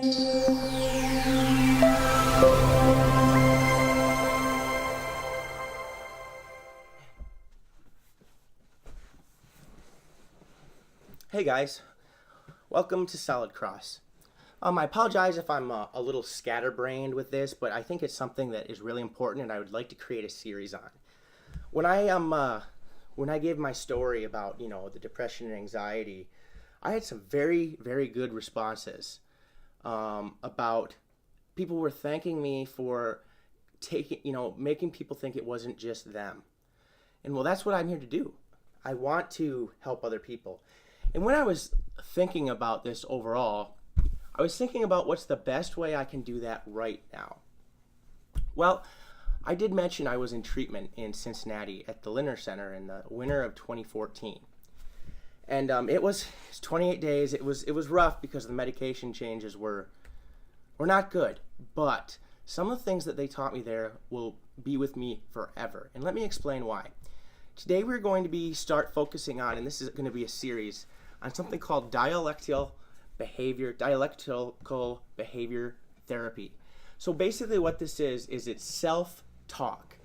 Hey guys, welcome to SolidCross. I apologize if I'm a little scatterbrained with this, but I think it's something that is really important and I would like to create a series on. When I gave my story about, the depression and anxiety, I had some very, very good responses about people were thanking me for making people think it wasn't just them. And well, that's what I'm here to do. I want to help other people. And when I was thinking about this overall, I was thinking about what's the best way I can do that right now. Well, I did mention I was in treatment in Cincinnati at the Linner Center in the winter of 2014. And it was 28 days. It was rough because the medication changes were not good. But some of the things that they taught me there will be with me forever. And let me explain why. Today we're going to start focusing on, and this is going to be a series, on something called Dialectical Behavior Therapy. So basically what this is it's self-talk.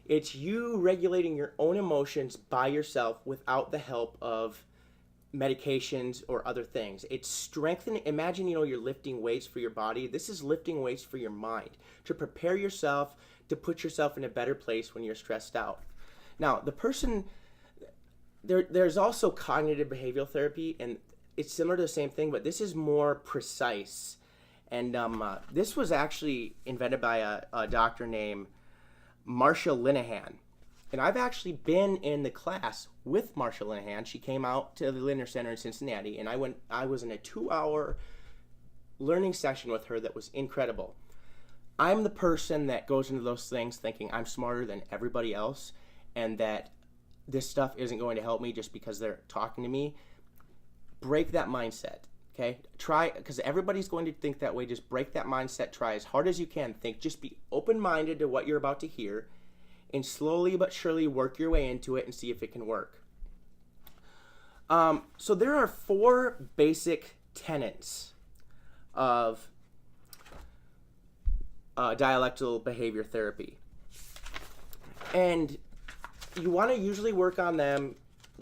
It's you regulating your own emotions by yourself without the help of medications or other things. It's strengthening. Imagine, you're lifting weights for your body. This is lifting weights for your mind to prepare yourself to put yourself in a better place when you're stressed out. Now, there's also cognitive behavioral therapy, and it's similar to the same thing, but this is more precise. And this was actually invented by a doctor named Marsha Linehan. And I've actually been in the class with Marsha Linehan. She came out to the Linner Center in Cincinnati, and I was in a 2-hour learning session with her that was incredible. I'm the person that goes into those things thinking I'm smarter than everybody else, and that this stuff isn't going to help me just because they're talking to me. Break that mindset, okay? Try, because everybody's going to think that way. Just break that mindset. Try as hard as you can. Just be open-minded to what you're about to hear, and slowly but surely work your way into it and see if it can work. So there are 4 basic tenets of dialectical behavior therapy. And you want to usually work on them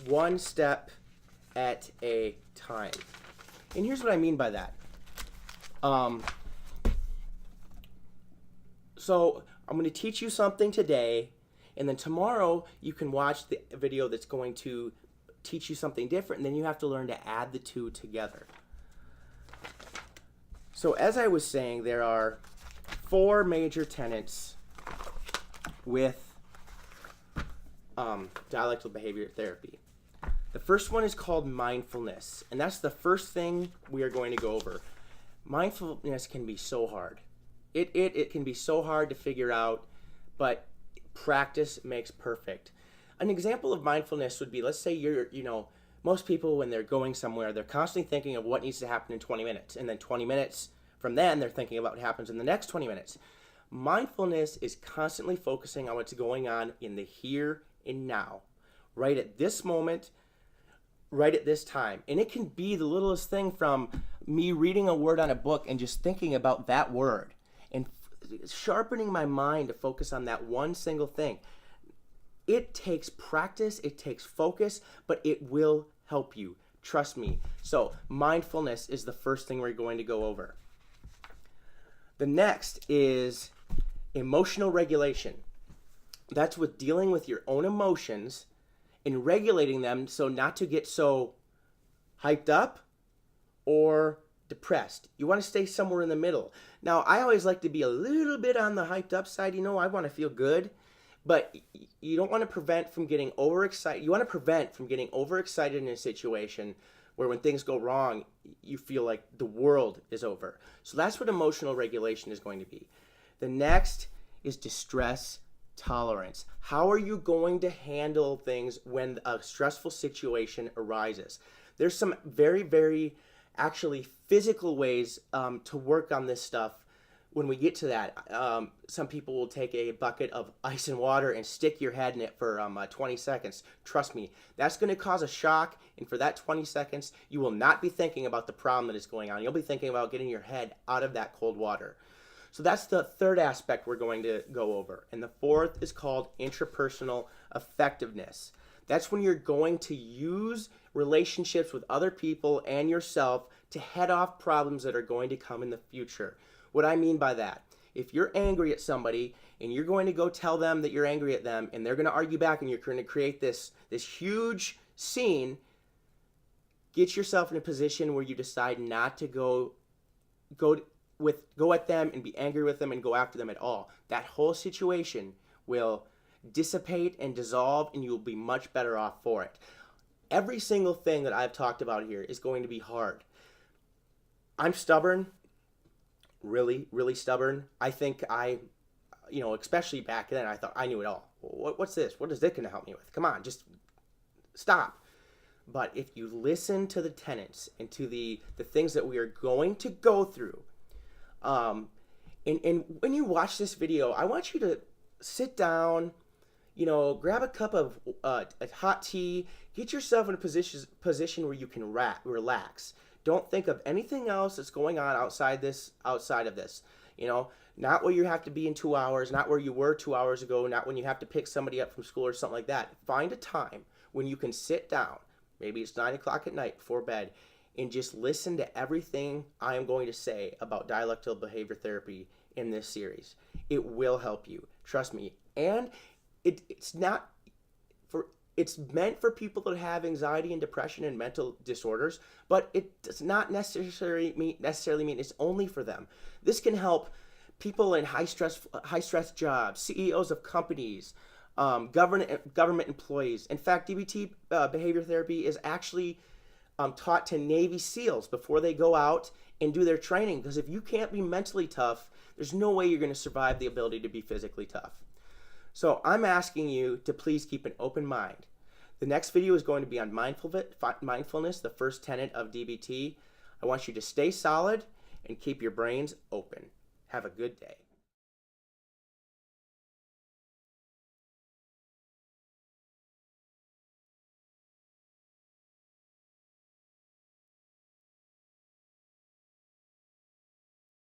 one step at a time. And here's what I mean by that. So I'm going to teach you something today, and then tomorrow you can watch the video that's going to teach you something different, and then you have to learn to add the two together. So as I was saying, there are 4 major tenets with dialectical behavior therapy. The first one is called mindfulness, and that's the first thing we are going to go over. Mindfulness can be so hard. It can be so hard to figure out, but practice makes perfect. An example of mindfulness would be, let's say most people when they're going somewhere, they're constantly thinking of what needs to happen in 20 minutes, and then 20 minutes from then they're thinking about what happens in the next 20 minutes. Mindfulness is constantly focusing on what's going on in the here and now, right at this moment, right at this time. And it can be the littlest thing from me reading a word on a book and just thinking about that word and sharpening my mind to focus on that one single thing. It takes practice, it takes focus, but it will help you. Trust me. So mindfulness is the first thing we're going to go over. The next is emotional regulation. That's with dealing with your own emotions and regulating them so not to get so hyped up or depressed. You want to stay somewhere in the middle. Now, I always like to be a little bit on the hyped up side. I want to feel good, but you don't want to prevent from getting overexcited. You want to prevent from getting overexcited in a situation where when things go wrong, you feel like the world is over. So that's what emotional regulation is going to be. The next is distress tolerance. How are you going to handle things when a stressful situation arises? There's some very, very actually physical ways to work on this stuff when we get to that, some people will take a bucket of ice and water and stick your head in it for 20 seconds. Trust me, that's going to cause a shock, and for that 20 seconds, you will not be thinking about the problem that is going on. You'll be thinking about getting your head out of that cold water. So that's the third aspect we're going to go over. And the fourth is called intrapersonal effectiveness. That's when you're going to use relationships with other people and yourself to head off problems that are going to come in the future. What I mean by that, if you're angry at somebody and you're going to go tell them that you're angry at them and they're going to argue back and you're going to create this huge scene, get yourself in a position where you decide not to go at them and be angry with them and go after them at all. That whole situation will dissipate and dissolve, and you'll be much better off for it. Every single thing that I've talked about here is going to be hard. I'm stubborn. Really, really stubborn. I think especially back then, I thought I knew it all. What's this? What is this going to help me with? Come on, just stop. But if you listen to the tenets and to the things that we are going to go through, and when you watch this video, I want you to sit down, grab a cup of a hot tea, get yourself in a position where you can relax. Don't think of anything else that's going on outside of this. Not where you have to be in 2 hours, not where you were 2 hours ago, not when you have to pick somebody up from school or something like that. Find a time when you can sit down, maybe it's 9 o'clock at night before bed, and just listen to everything I am going to say about dialectical behavior therapy in this series. It will help you. Trust me. And it's meant for people that have anxiety and depression and mental disorders, but it does not necessarily mean it's only for them. This can help people in high stress jobs, CEOs of companies, government employees. In fact, DBT behavior therapy is actually taught to Navy SEALs before they go out and do their training, because if you can't be mentally tough, there's no way you're going to survive the ability to be physically tough. So I'm asking you to please keep an open mind. The next video is going to be on mindfulness, the first tenet of DBT. I want you to stay solid and keep your brains open. Have a good day.